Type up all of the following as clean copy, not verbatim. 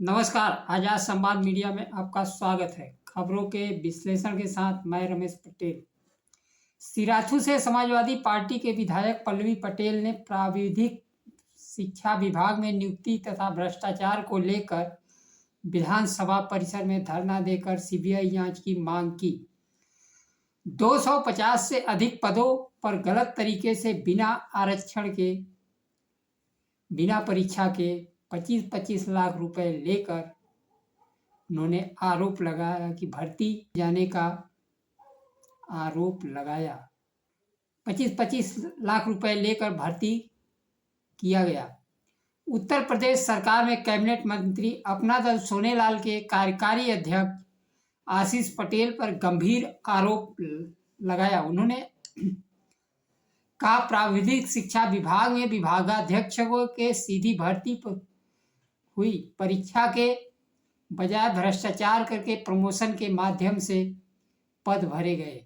नमस्कार, आजाद संवाद मीडिया में आपका स्वागत है। खबरों के विश्लेषण के साथ मैं रमेश पटेल। सिराथू से समाजवादी पार्टी के विधायक पल्लवी पटेल ने प्राविधिक शिक्षा विभाग में नियुक्ति तथा भ्रष्टाचार को लेकर विधानसभा परिसर में धरना देकर सीबीआई जांच की मांग की। 250 से अधिक पदों पर गलत तरीके से बिना आरक्षण के, बिना परीक्षा के 25-25 लाख रुपए लेकर उन्होंने आरोप लगाया कि भर्ती जाने का आरोप लगाया। 25-25 लाख रुपए लेकर भर्ती किया गया। उत्तर प्रदेश सरकार में कैबिनेट मंत्री अपना दल सोनेलाल के कार्यकारी अध्यक्ष आशीष पटेल पर गंभीर आरोप लगाया। उन्होंने कहा, प्राविधिक शिक्षा विभाग में विभागाध्यक्षों के सीधी भर्ती पर हुई परीक्षा के बजाय भ्रष्टाचार करके प्रमोशन के माध्यम से पद भरे गए।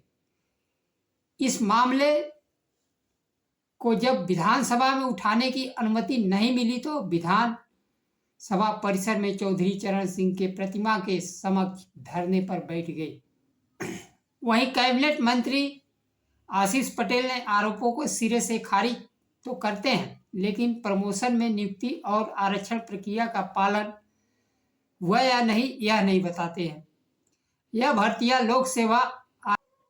इस मामले को जब विधानसभा में उठाने की अनुमति नहीं मिली तो विधानसभा परिसर में चौधरी चरण सिंह के प्रतिमा के समक्ष धरने पर बैठ गए। वहीं कैबिनेट मंत्री आशीष पटेल ने आरोपों को सिरे से खारिज तो करते हैं, लेकिन प्रमोशन में नियुक्ति और आरक्षण प्रक्रिया का पालन हुआ या नहीं यह नहीं बताते हैं। यह भर्तियां लोक सेवा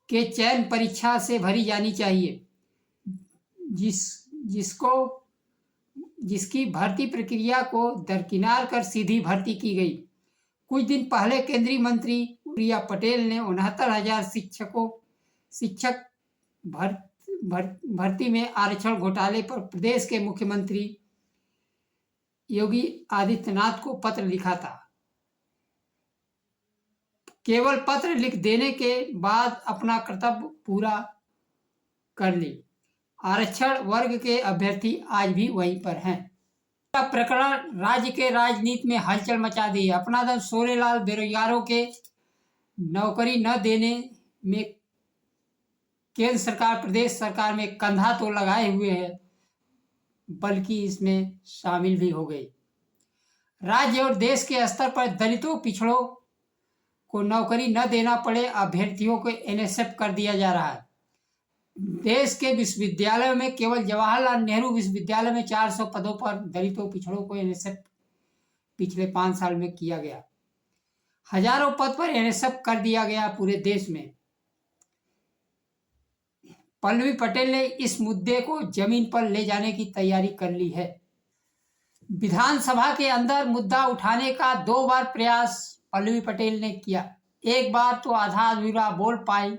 के चयन परीक्षा से भरी जानी चाहिए, जिसकी भर्ती प्रक्रिया को दरकिनार कर सीधी भर्ती की गई। कुछ दिन पहले केंद्रीय मंत्री प्रिया पटेल ने 69,000 शिक्षक भर्ती में आरक्षण घोटाले पर प्रदेश के मुख्यमंत्री योगी आदित्यनाथ को पत्र लिखा था। केवल पत्र लिख देने के बाद अपना कर्तव्य पूरा कर ली। आरक्षण वर्ग के अभ्यर्थी आज भी वहीं पर हैं। प्रकरण राज्य के राजनीति में हलचल मचा दी है। अपना दल सोनेलाल बेरोजगारों के नौकरी न देने में केंद्र सरकार, प्रदेश सरकार में कंधा तो लगाए हुए है, बल्कि इसमें शामिल भी हो गई। राज्य और देश के स्तर पर दलितों, पिछड़ों को नौकरी न देना पड़े, अभ्यर्थियों को एनएसएफ कर दिया जा रहा है। देश के विश्वविद्यालयों में केवल जवाहरलाल नेहरू विश्वविद्यालय में 400 पदों पर दलितों, पिछड़ों को एनएसएफ पिछले 5 साल में किया गया। हजारों पद पर एनएसएफ कर दिया गया पूरे देश में। पल्लवी पटेल ने इस मुद्दे को जमीन पर ले जाने की तैयारी कर ली है। विधानसभा के अंदर मुद्दा उठाने का 2 बार प्रयास पल्लवी पटेल ने किया। एक बार तो आधा अधूरा बोल पाई,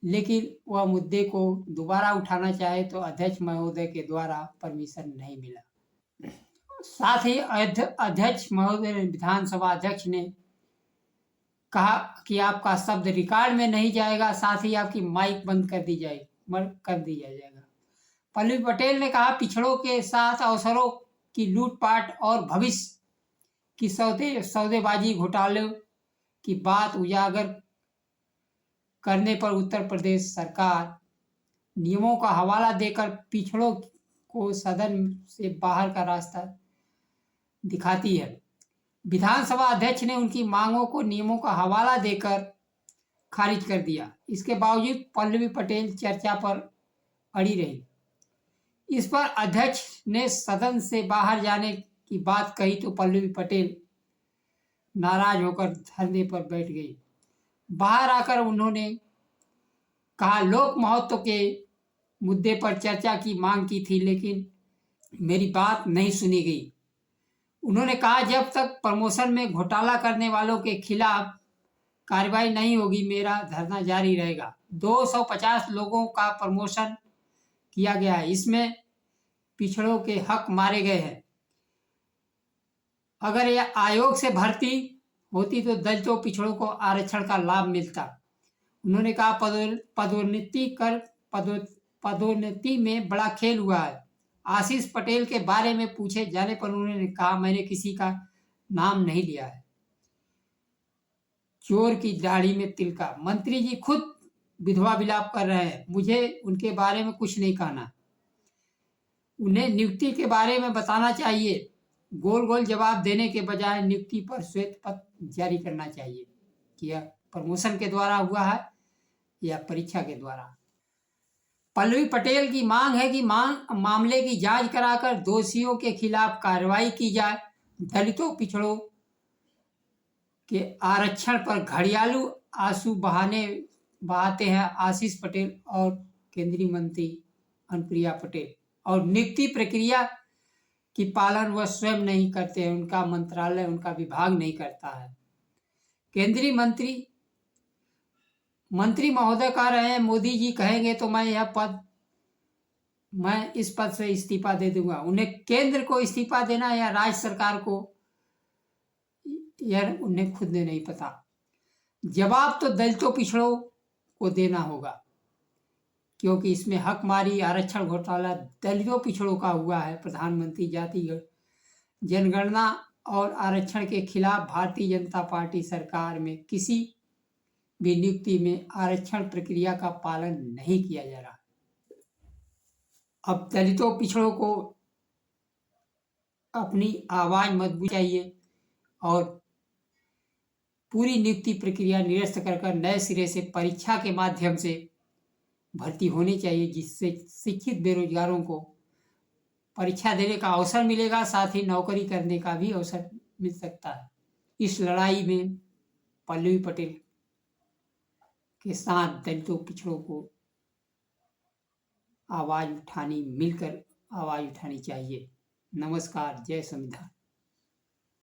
लेकिन वह मुद्दे को दोबारा उठाना चाहे तो अध्यक्ष महोदय के द्वारा परमिशन नहीं मिला। साथ ही अध्यक्ष महोदय, विधानसभा अध्यक्ष ने कहा कि आपका शब्द रिकॉर्ड में नहीं जाएगा, साथ ही आपकी माइक बंद कर दिया जाएगा। पल्लवी पटेल ने कहा, पिछड़ों के साथ अवसरों की लूटपाट और भविष्य की सौदेबाजी घोटाले की बात उजागर करने पर उत्तर प्रदेश सरकार नियमों का हवाला देकर पिछड़ों को सदन से बाहर का रास्ता दिखाती है। विधानसभा अध्यक्ष ने उनकी मांगों को नियमों का हवाला देकर खारिज कर दिया। इसके बावजूद पल्लवी पटेल चर्चा पर अड़ी रही। इस पर अध्यक्ष ने सदन से बाहर जाने की बात कही तो पल्लवी पटेल नाराज होकर धरने पर बैठ गई। बाहर आकर उन्होंने कहा, लोक महत्व के मुद्दे पर चर्चा की मांग की थी, लेकिन मेरी बात नहीं सुनी गई। उन्होंने कहा, जब तक प्रमोशन में घोटाला करने वालों के खिलाफ कार्रवाई नहीं होगी, मेरा धरना जारी रहेगा। 250 लोगों का प्रमोशन किया गया है, इसमें पिछड़ों के हक मारे गए हैं। अगर यह आयोग से भर्ती होती तो दलितों, पिछड़ों को आरक्षण का लाभ मिलता। उन्होंने कहा, पदोन्नति में बड़ा खेल हुआ है। आशीष पटेल के बारे में पूछे जाने पर उन्होंने कहा, मैंने किसी का नाम नहीं लिया है। चोर की दाढ़ी में तिलका। मंत्री जी खुद विधवा विलाप कर रहे हैं, मुझे उनके बारे में कुछ नहीं कहना। उन्हें नियुक्ति के बारे में बताना चाहिए। गोल गोल जवाब देने के बजाय नियुक्ति पर श्वेत पत्र जारी करना चाहिए कि यह प्रमोशन के द्वारा हुआ है या परीक्षा के द्वारा। पल्लवी पटेल की मांग है कि मामले की जांच कराकर दोषियों के खिलाफ कार्रवाई की जाए। दलितों पिछड़ों के आरक्षण पर घड़ियालू आंसू बहाते हैं आशीष पटेल और केंद्रीय मंत्री अनुप्रिया पटेल, और नियुक्ति प्रक्रिया की पालन वह स्वयं नहीं करते हैं, उनका मंत्रालय, उनका विभाग नहीं करता है। केंद्रीय मंत्री महोदय कह रहे हैं मोदी जी कहेंगे तो मैं इस पद से इस्तीफा दे दूंगा। उन्हें केंद्र को इस्तीफा देना या राज्य सरकार को, यह उन्हें खुद ने नहीं पता। जवाब तो दलितों पिछड़ों को देना होगा, क्योंकि इसमें हकमारी, आरक्षण घोटाला दलितों पिछड़ों का हुआ है। प्रधानमंत्री जाति जनगणना और आरक्षण के खिलाफ भारतीय जनता पार्टी सरकार में किसी भी नियुक्ति में आरक्षण प्रक्रिया का पालन नहीं किया जा रहा। अब दलितों पिछड़ों को अपनी आवाज मजबूत चाहिए और पूरी नियुक्ति प्रक्रिया निरस्त कर नए सिरे से परीक्षा के माध्यम से भर्ती होनी चाहिए, जिससे शिक्षित बेरोजगारों को परीक्षा देने का अवसर मिलेगा, साथ ही नौकरी करने का भी अवसर मिल सकता है। इस लड़ाई में पल्लवी पटेल के साथ दलितों पिछड़ों को मिलकर आवाज उठानी चाहिए। नमस्कार, जय संविधान।